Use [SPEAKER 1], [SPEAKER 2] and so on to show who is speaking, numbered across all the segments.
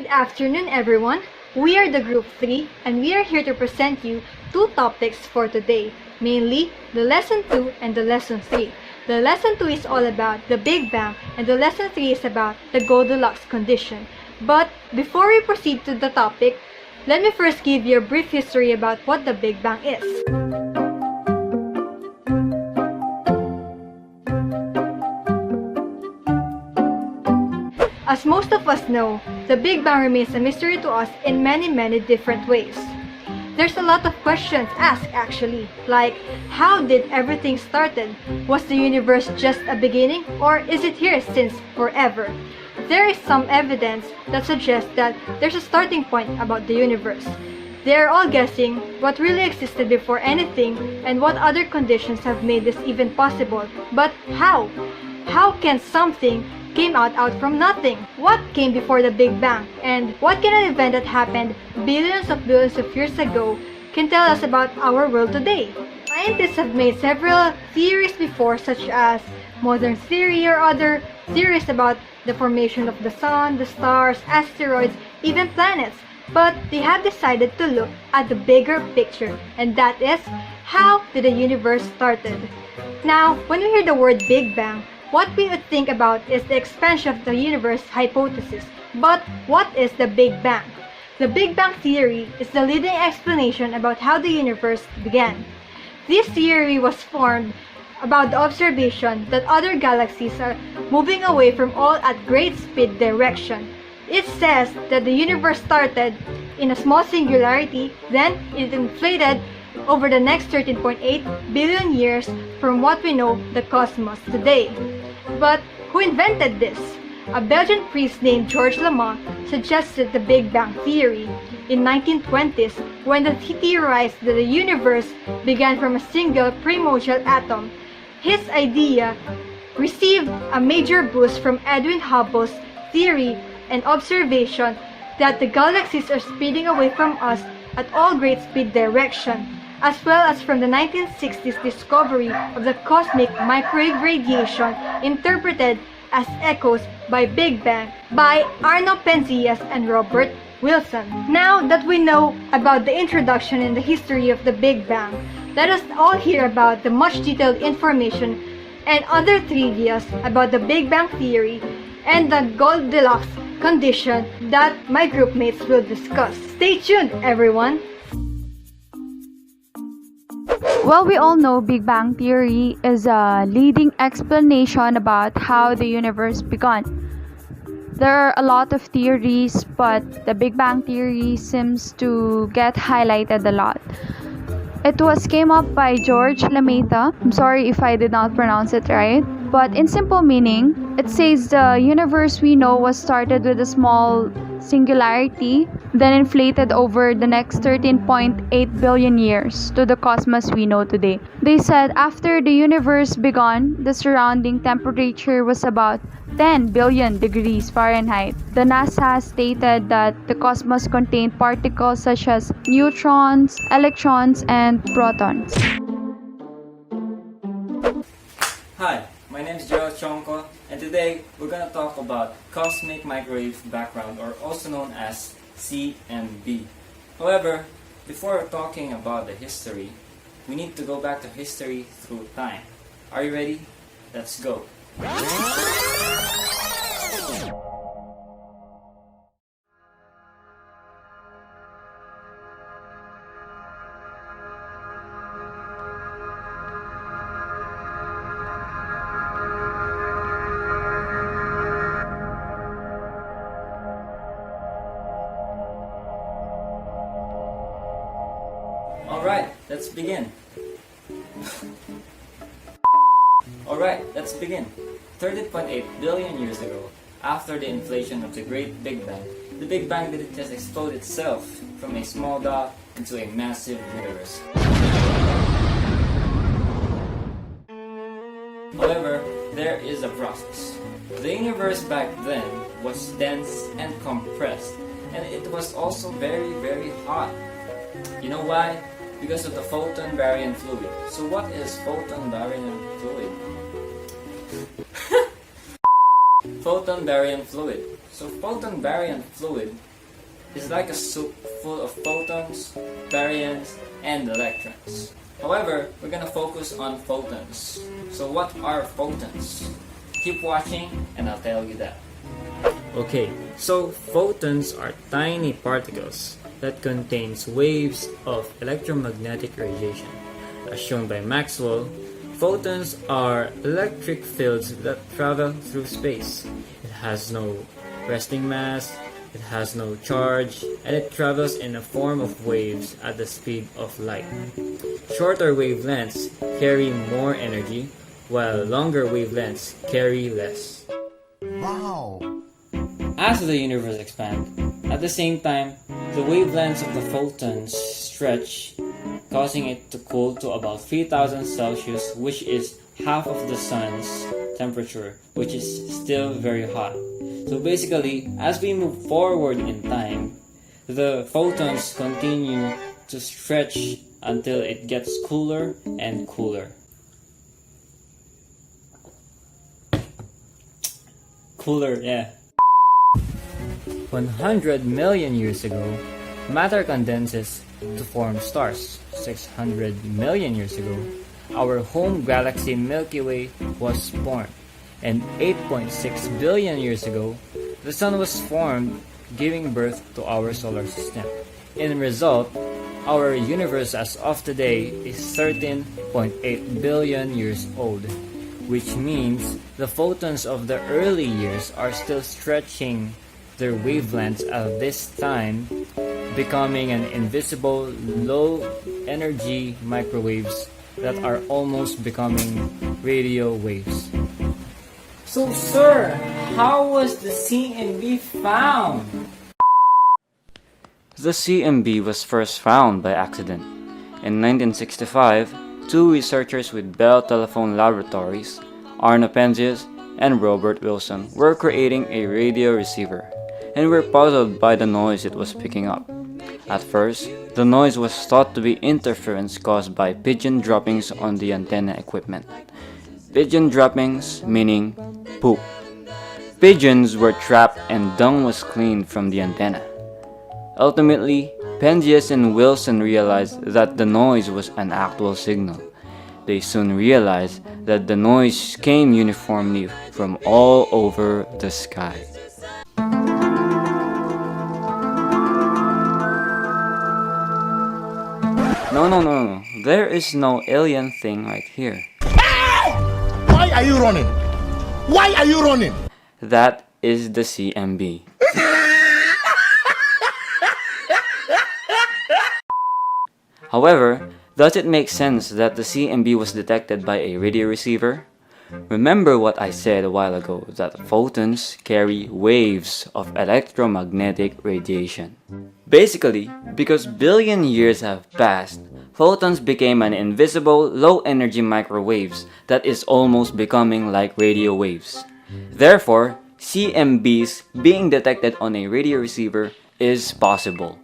[SPEAKER 1] afternoon, everyone. We are the Group 3 and we are here to present you two topics for today, mainly the Lesson 2 and the Lesson 3. The Lesson 2 is all about the Big Bang and the Lesson 3 is about the Goldilocks condition. But before we proceed to the topic, let me first give you a brief history about what the Big Bang is. As most of us know, the Big Bang remains a mystery to us in many different ways. There's a lot of questions asked actually, like how did everything started? Was the universe just a beginning or is it here since forever? There is some evidence that suggests that there's a starting point about the universe. They are all guessing what really existed before anything and what other conditions have made this even possible. But how? How can something came out from nothing? What came before the Big Bang? And what can an event that happened billions of years ago can tell us about our world today? Scientists have made several theories before, such as modern theory or other theories about the formation of the sun, the stars, asteroids, even planets. But they have decided to look at the bigger picture, and that is, how did the universe started? Now, when we hear the word Big Bang, what we would think about is the expansion of the universe hypothesis. But what is the Big Bang? The Big Bang theory is the leading explanation about how the universe began. This theory was formed about the observation that other galaxies are moving away from all at great speed direction. It says that the universe started in a small singularity, then it inflated over the next 13.8 billion years from what we know the cosmos today. But who invented this? A Belgian priest named Georges Lamont suggested the Big Bang theory in 1920s when he theorized that the universe began from a single primordial atom. His idea received a major boost from Edwin Hubble's theory and observation that the galaxies are speeding away from us at all great speed direction, as well as from the 1960s discovery of the cosmic microwave radiation interpreted as echoes by Big Bang by Arno Penzias and Robert Wilson. Now that we know about the introduction and the history of the Big Bang, let us all hear about the much detailed information and other trivias about the Big Bang theory and the Goldilocks condition that my group mates will discuss. Stay tuned, everyone!
[SPEAKER 2] Well, we all know Big Bang Theory is a leading explanation about how the universe began. There are a lot of theories, but the Big Bang Theory seems to get highlighted a lot. It came up by George Lameta. I'm sorry if I did not pronounce it right. But in simple meaning, it says the universe we know was started with a small singularity, then inflated over the next 13.8 billion years to the cosmos we know today. They said after the universe began, the surrounding temperature was about 10 billion degrees Fahrenheit. The NASA stated that the cosmos contained particles such as neutrons, electrons, and protons.
[SPEAKER 3] Hi, my name is Joe Chonko, and today we're going to talk about cosmic microwave background, or also known as CMB. However, before talking about the history, we need to go back to history through time. Are you ready? Let's go. Alright, let's begin. 13.8 billion years ago, after the inflation of the Great Big Bang, the Big Bang didn't just explode itself from a small dot into a massive universe. However, there is a process. The universe back then was dense and compressed, and it was also very hot. You know why? Because of the photon baryon fluid. So what is photon baryon fluid? Photon baryon fluid. So photon baryon fluid is like a soup full of photons, baryons, and electrons. However, we're gonna focus on photons. So what are photons? Keep watching and I'll tell you that. Okay, so photons are tiny particles that contains waves of electromagnetic radiation. As shown by Maxwell, photons are electric fields that travel through space. It has no resting mass, it has no charge, and it travels in a form of waves at the speed of light. Shorter wavelengths carry more energy, while longer wavelengths carry less.
[SPEAKER 4] Wow!
[SPEAKER 3] As the universe expands, at the same time, the wavelengths of the photons stretch, causing it to cool to about 3000 Celsius, which is half of the sun's temperature, which is still very hot. So basically, as we move forward in time, the photons continue to stretch until it gets cooler and cooler. Cooler, yeah. 100 million years ago, matter condenses to form stars. 600 million years ago, our home galaxy Milky Way was born. And 8.6 billion years ago, the Sun was formed, giving birth to our solar system. In result, our universe as of today is 13.8 billion years old, which means the photons of the early years are still stretching their wavelengths at this time, becoming an invisible low-energy microwaves that are almost becoming radio waves. So, sir, how was the CMB found?
[SPEAKER 5] The CMB was first found by accident. In 1965, two researchers with Bell Telephone Laboratories, Arno Penzias and Robert Wilson, were creating a radio receiver and were puzzled by the noise it was picking up. At first, the noise was thought to be interference caused by pigeon droppings on the antenna equipment. Pigeon droppings meaning poop. Pigeons were trapped and dung was cleaned from the antenna. Ultimately, Penzias and Wilson realized that the noise was an actual signal. They soon realized that the noise came uniformly from all over the sky. No. There is no alien thing right here.
[SPEAKER 4] Why are you running? Why are you running?
[SPEAKER 5] That is the CMB. However, does it make sense that the CMB was detected by a radio receiver? Remember what I said a while ago, that photons carry waves of electromagnetic radiation. Basically, because billion years have passed, photons became an invisible, low-energy microwaves that is almost becoming like radio waves. Therefore, CMBs being detected on a radio receiver is possible.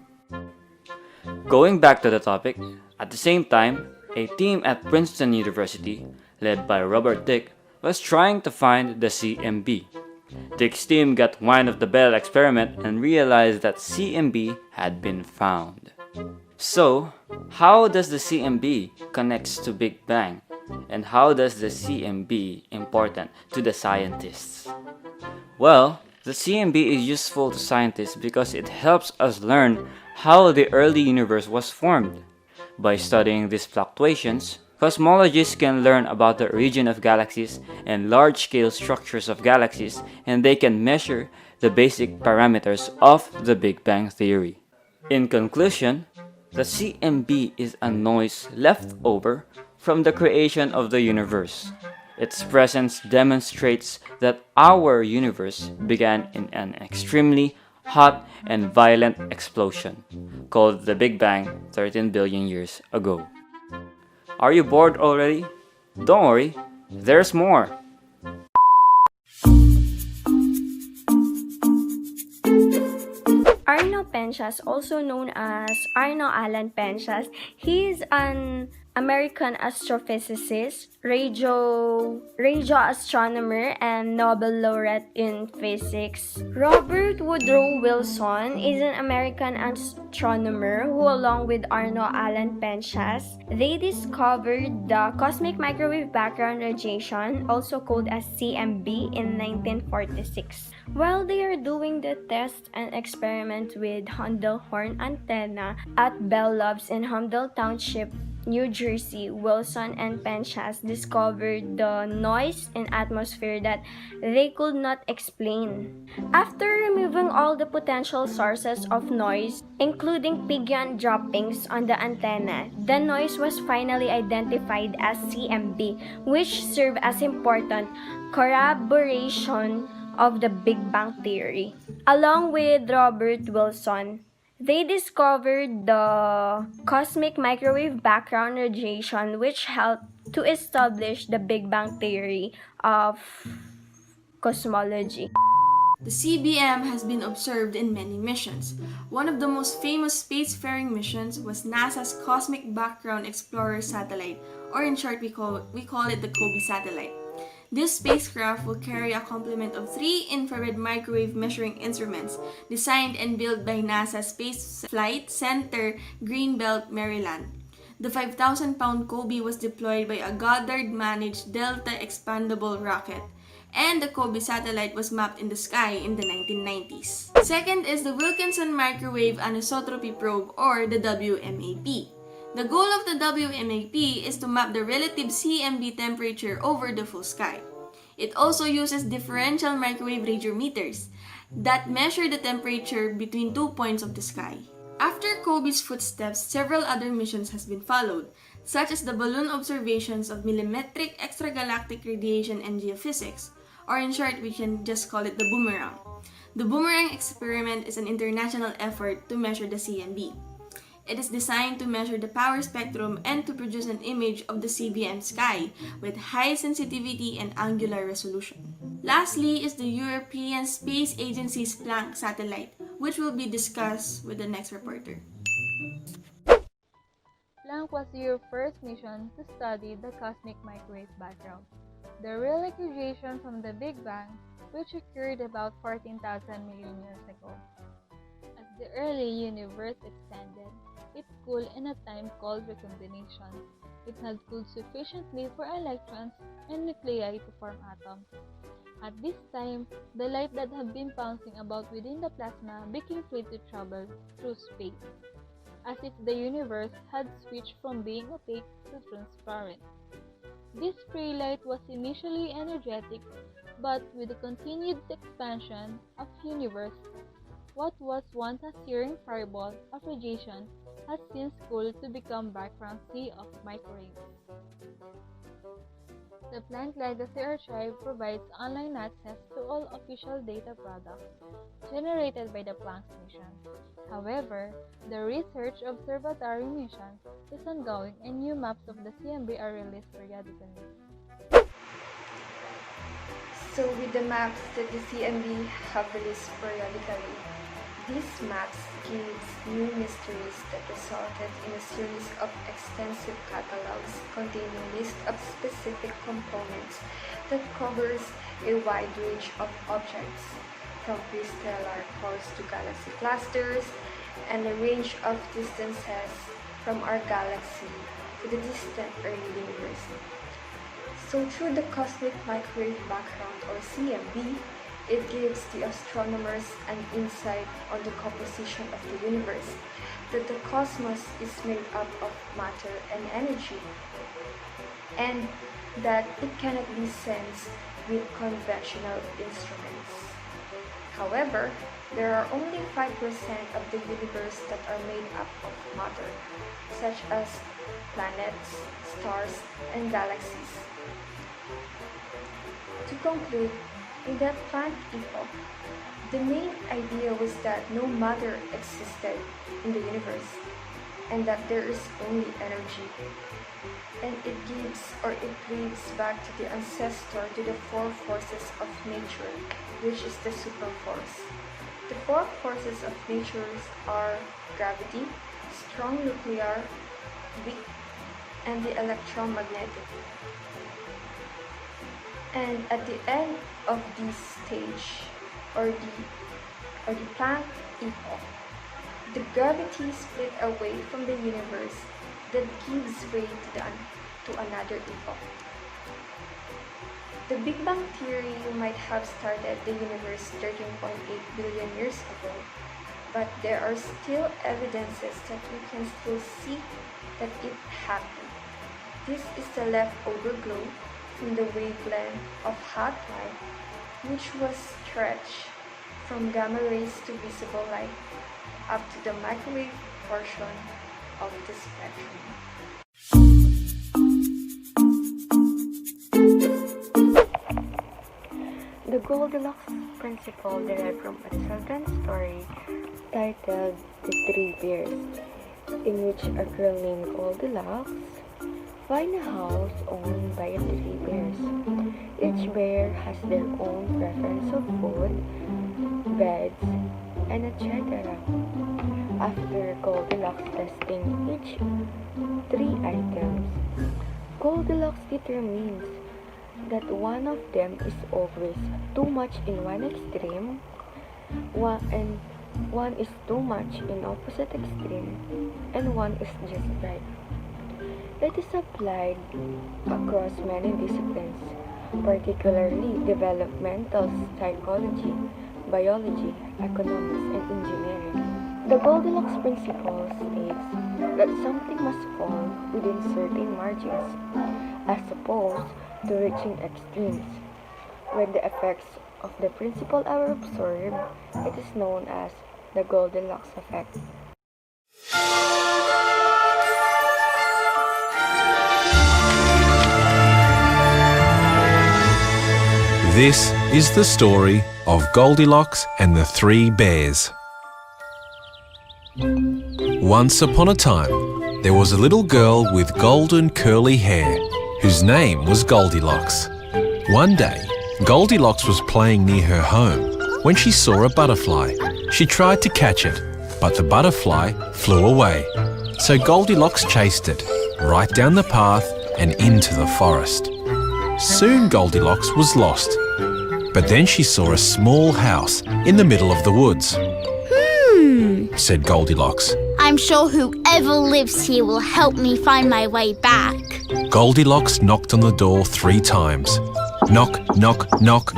[SPEAKER 5] Going back to the topic, at the same time, a team at Princeton University, led by Robert Dick, was trying to find the CMB. Dick's team got wind of the Bell experiment and realized that CMB had been found. So, how does the CMB connects to Big Bang? And how does the CMB important to the scientists? Well, the CMB is useful to scientists because it helps us learn how the early universe was formed. By studying these fluctuations, cosmologists can learn about the origin of galaxies and large-scale structures of galaxies, and they can measure the basic parameters of the Big Bang theory. In conclusion, the CMB is a noise left over from the creation of the universe. Its presence demonstrates that our universe began in an extremely hot and violent explosion called the Big Bang 13 billion years ago. Are you bored already? Don't worry, there's more.
[SPEAKER 6] Arno Penzias, also known as Arno Alan Penzias, he is an American astrophysicist, radio astronomer, and Nobel laureate in physics. Robert Woodrow Wilson is an American astronomer who, along with Arno Allen Penchas, they discovered the cosmic microwave background radiation, also called as CMB, in 1946. While they are doing the test and experiment with Handel horn antenna at Bell Labs in Handel Township, New Jersey, Wilson and Penchas discovered the noise in atmosphere that they could not explain. After removing all the potential sources of noise, including pigeon droppings on the antenna, the noise was finally identified as CMB, which served as important corroboration of the Big Bang Theory. Along with Robert Wilson, they discovered the cosmic microwave background radiation, which helped to establish the Big Bang Theory of cosmology.
[SPEAKER 7] The CBM has been observed in many missions. One of the most famous spacefaring missions was NASA's Cosmic Background Explorer satellite, or in short we call it the COBE satellite. This spacecraft will carry a complement of 3 infrared microwave measuring instruments designed and built by NASA Space Flight Center, Greenbelt, Maryland. The 5,000-pound COBE was deployed by a Goddard-managed Delta expandable rocket, and the COBE satellite was mapped in the sky in the 1990s. Second is the Wilkinson Microwave Anisotropy Probe, or the WMAP. The goal of the WMAP is to map the relative CMB temperature over the full sky. It also uses differential microwave radiometers that measure the temperature between 2 points of the sky. After COBE's footsteps, several other missions has been followed, such as the balloon observations of millimetric extragalactic radiation and geophysics, or in short, we can just call it the Boomerang. The Boomerang experiment is an international effort to measure the CMB. It is designed to measure the power spectrum and to produce an image of the CBM sky with high sensitivity and angular resolution. Lastly is the European Space Agency's Planck satellite, which will be discussed with the next reporter.
[SPEAKER 2] Planck was your first mission to study the cosmic microwave background, the relic radiation from the Big Bang, which occurred about 14,000 million years ago. As the early universe expanded, it cooled in a time called recombination. It had cooled sufficiently for electrons and nuclei to form atoms. At this time, the light that had been bouncing about within the plasma became free to travel through space, as if the universe had switched from being opaque to transparent. This free light was initially energetic, but with the continued expansion of the universe, what was once a searing fireball of radiation has since cooled to become background sea of microwaves. The Planck Legacy Archive provides online access to all official data products generated by the Planck mission. However, the Research Observatory mission is ongoing and new maps of the CMB are released periodically.
[SPEAKER 8] So with the maps that the CMB have released periodically, these maps gives new mysteries that resulted in a series of extensive catalogs containing list of specific components that covers a wide range of objects, from pre-stellar cores to galaxy clusters, and a range of distances from our galaxy to the distant early universe. So through the cosmic microwave background, or CMB, it gives the astronomers an insight on the composition of the universe, that the cosmos is made up of matter and energy, and that it cannot be sensed with conventional instruments. However, there are only 5% of the universe that are made up of matter, such as planets, stars, and galaxies. To conclude, in that Planck epoch, the main idea was that no matter existed in the universe, and that there is only energy. And it brings back to the ancestor to the 4 forces of nature, which is the super force. The 4 forces of nature are gravity, strong nuclear, weak and the electromagnetic. And at the end of this stage, or the Planck epoch, the gravity split away from the universe that gives way to another epoch. The Big Bang Theory might have started the universe 13.8 billion years ago, but there are still evidences that we can still see that it happened. This is the leftover glow from the wavelength of hot light, which was stretched from gamma rays to visible light up to the microwave portion of the spectrum. The Goldilocks principle derived from a children's story titled The Three Bears, in which a girl named Goldilocks finds a house owned by three bears. Each bear has their own preference of food, beds, and etc. After Goldilocks testing each three items, Goldilocks determines that one of them is always too much in one extreme, and one is too much in opposite extreme, and one is just right. It is applied across many disciplines, particularly developmental psychology, biology, economics, and engineering. The Goldilocks principle states that something must fall within certain margins, as opposed to reaching extremes. When the effects of the principle are observed, it is known as the Goldilocks effect.
[SPEAKER 9] This is the story of Goldilocks and the Three Bears. Once upon a time, there was a little girl with golden curly hair whose name was Goldilocks. One day, Goldilocks was playing near her home when she saw a butterfly. She tried to catch it, but the butterfly flew away. So Goldilocks chased it, right down the path and into the forest. Soon Goldilocks was lost, but then she saw a small house in the middle of the woods. Said Goldilocks.
[SPEAKER 10] I'm sure whoever lives here will help me find my way back.
[SPEAKER 9] Goldilocks knocked on the door 3 times. Knock, knock, knock.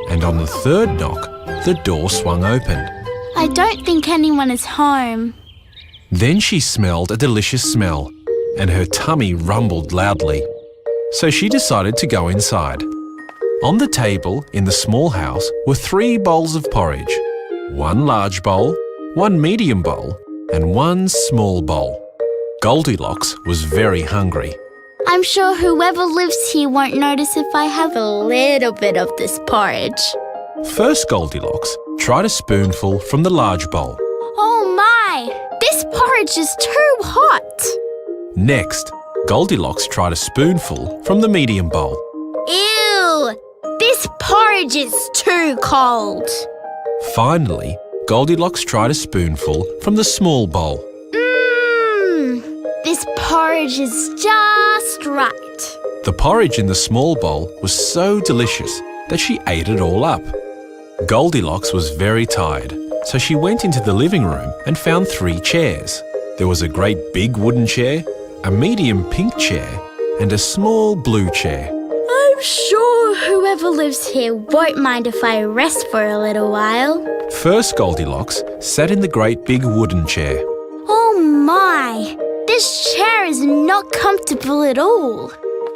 [SPEAKER 9] And on the third knock, the door swung open.
[SPEAKER 10] I don't think anyone is home.
[SPEAKER 9] Then she smelled a delicious smell, and her tummy rumbled loudly. So she decided to go inside. On the table in the small house were 3 bowls of porridge. 1 large bowl, 1 medium bowl, and 1 small bowl. Goldilocks was very hungry.
[SPEAKER 10] I'm sure whoever lives here won't notice if I have a little bit of this porridge.
[SPEAKER 9] First Goldilocks tried a spoonful from the large bowl.
[SPEAKER 10] Oh my! This porridge is too hot!
[SPEAKER 9] Next, Goldilocks tried a spoonful from the medium bowl.
[SPEAKER 10] Ew! This porridge is too cold.
[SPEAKER 9] Finally, Goldilocks tried a spoonful from the small bowl.
[SPEAKER 10] This porridge is just right.
[SPEAKER 9] The porridge in the small bowl was so delicious that she ate it all up. Goldilocks was very tired, so she went into the living room and found 3 chairs. There was a great big wooden chair, a medium pink chair, and a small blue chair.
[SPEAKER 10] I'm sure whoever lives here won't mind if I rest for a little while.
[SPEAKER 9] First Goldilocks sat in the great big wooden chair.
[SPEAKER 10] Oh my! This chair is not comfortable at all.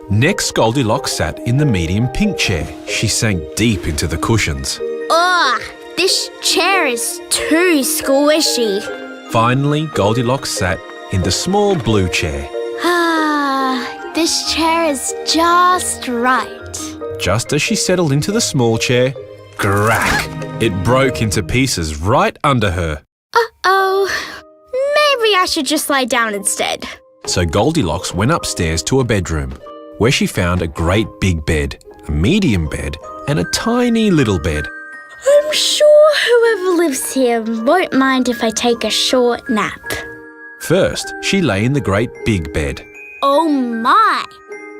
[SPEAKER 9] Next Goldilocks sat in the medium pink chair. She sank deep into the cushions.
[SPEAKER 10] Ugh! This chair is too squishy.
[SPEAKER 9] Finally, Goldilocks sat in the small blue chair.
[SPEAKER 10] This chair is just right.
[SPEAKER 9] Just as she settled into the small chair, crack! It broke into pieces right under her.
[SPEAKER 10] Uh-oh. Maybe I should just lie down instead.
[SPEAKER 9] So Goldilocks went upstairs to a bedroom, where she found a great big bed, a medium bed, and a tiny little bed.
[SPEAKER 10] I'm sure whoever lives here won't mind if I take a short nap.
[SPEAKER 9] First, she lay in the great big bed.
[SPEAKER 10] Oh my!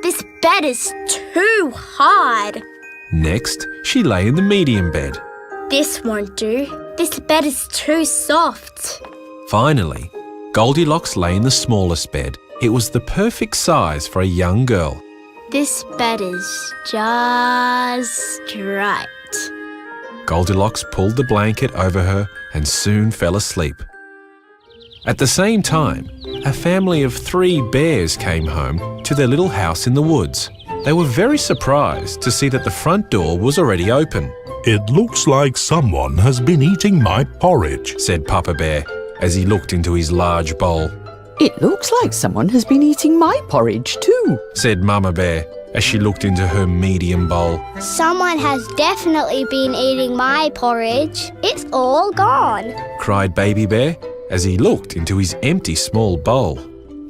[SPEAKER 10] This bed is too hard.
[SPEAKER 9] Next, she lay in the medium bed.
[SPEAKER 10] This won't do. This bed is too soft.
[SPEAKER 9] Finally, Goldilocks lay in the smallest bed. It was the perfect size for a young girl.
[SPEAKER 10] This bed is just right.
[SPEAKER 9] Goldilocks pulled the blanket over her and soon fell asleep. At the same time, a family of 3 bears came home to their little house in the woods. They were very surprised to see that the front door was already open.
[SPEAKER 4] It looks like someone has been eating my porridge,
[SPEAKER 9] said Papa Bear as he looked into his large bowl.
[SPEAKER 11] It looks like someone has been eating my porridge too,
[SPEAKER 9] said Mama Bear as she looked into her medium bowl.
[SPEAKER 10] Someone has definitely been eating my porridge. It's all gone,
[SPEAKER 9] cried Baby Bear as he looked into his empty small bowl.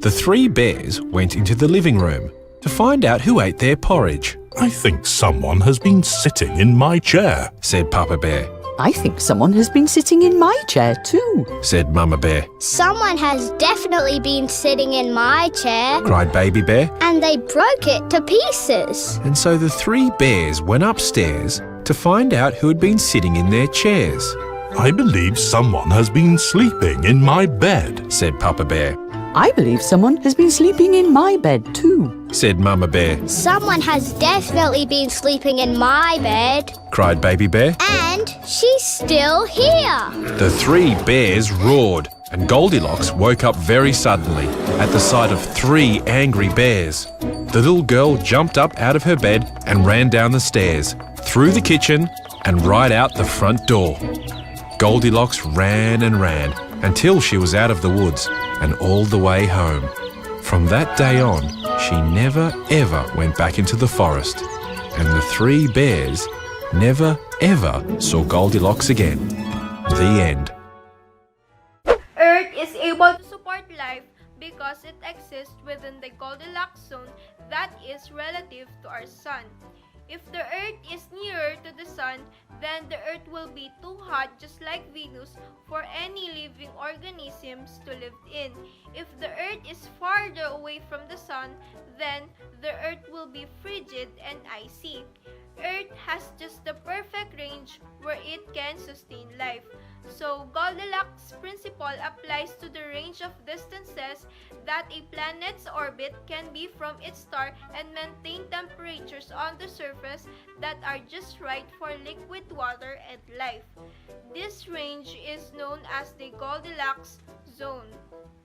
[SPEAKER 9] The 3 bears went into the living room to find out who ate their porridge.
[SPEAKER 4] I think someone has been sitting in my chair,
[SPEAKER 9] said Papa Bear.
[SPEAKER 11] I think someone has been sitting in my chair too,
[SPEAKER 9] said Mama Bear.
[SPEAKER 10] Someone has definitely been sitting in my chair,
[SPEAKER 9] cried Baby Bear.
[SPEAKER 10] And they broke it to pieces.
[SPEAKER 9] And so the 3 bears went upstairs to find out who had been sitting in their chairs.
[SPEAKER 4] I believe someone has been sleeping in my bed,
[SPEAKER 9] said Papa Bear.
[SPEAKER 11] I believe someone has been sleeping in my bed too,
[SPEAKER 9] said Mama Bear.
[SPEAKER 10] Someone has definitely been sleeping in my bed,
[SPEAKER 9] cried Baby Bear.
[SPEAKER 10] And she's still here.
[SPEAKER 9] The 3 bears roared, and Goldilocks woke up very suddenly at the sight of 3 angry bears. The little girl jumped up out of her bed and ran down the stairs, through the kitchen, and right out the front door. Goldilocks ran and ran until she was out of the woods and all the way home. From that day on, she never ever went back into the forest, and the 3 bears never ever saw Goldilocks again. The end.
[SPEAKER 12] Earth is able to support life because it exists within the Goldilocks zone that is relative to our sun. If the Earth is nearer to the Sun, then the Earth will be too hot, just like Venus, for any living organisms to live in. If the Earth is farther away from the Sun, then the Earth will be frigid and icy. Earth has just the perfect range where it can sustain life. So, Goldilocks principle applies to the range of distances that a planet's orbit can be from its star and maintain temperatures on the surface that are just right for liquid water and life. This range is known as the Goldilocks zone.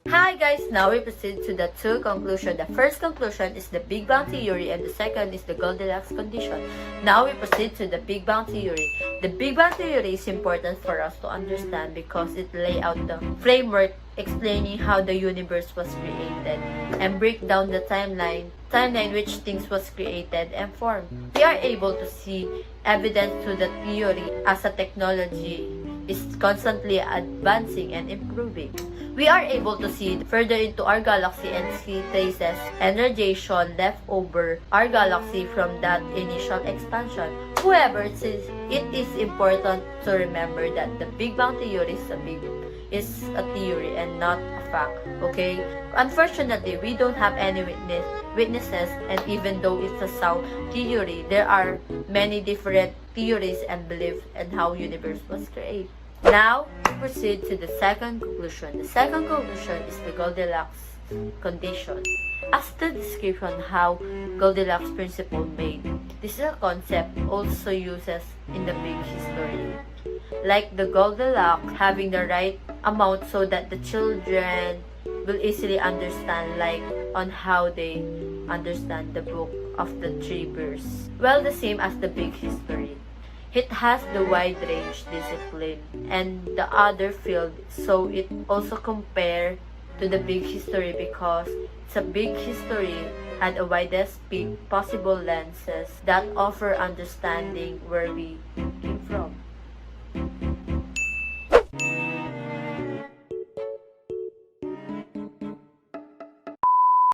[SPEAKER 13] Hi guys, now we proceed to the 2 conclusions. The first conclusion is the Big Bang Theory and the second is the Goldilocks condition. Now we proceed to the Big Bang Theory. The Big Bang Theory is important for us to understand because it lays out the framework explaining how the universe was created and break down the timeline which things was created and formed. We are able to see evidence to the theory as a technology is constantly advancing and improving. We are able to see further into our galaxy and see traces and radiation left over our galaxy from that initial expansion. However, it is important to remember that the Big Bang Theory is a theory and not a fact, okay? Unfortunately, we don't have any witnesses, and even though it's a sound theory, there are many different theories and beliefs in how universe was created. Now, we proceed to the second conclusion. The second conclusion is the Goldilocks condition. As the description how Goldilocks principle made, this is a concept also uses in the big history. Like the Goldilocks having the right amount so that the children will easily understand, like on how they understand the book of the 3 bears. Well, the same as the big history. It has the wide range discipline and the other field, so it also compare to the big history because it's a big history and a widest peak possible lenses that offer understanding where we came from.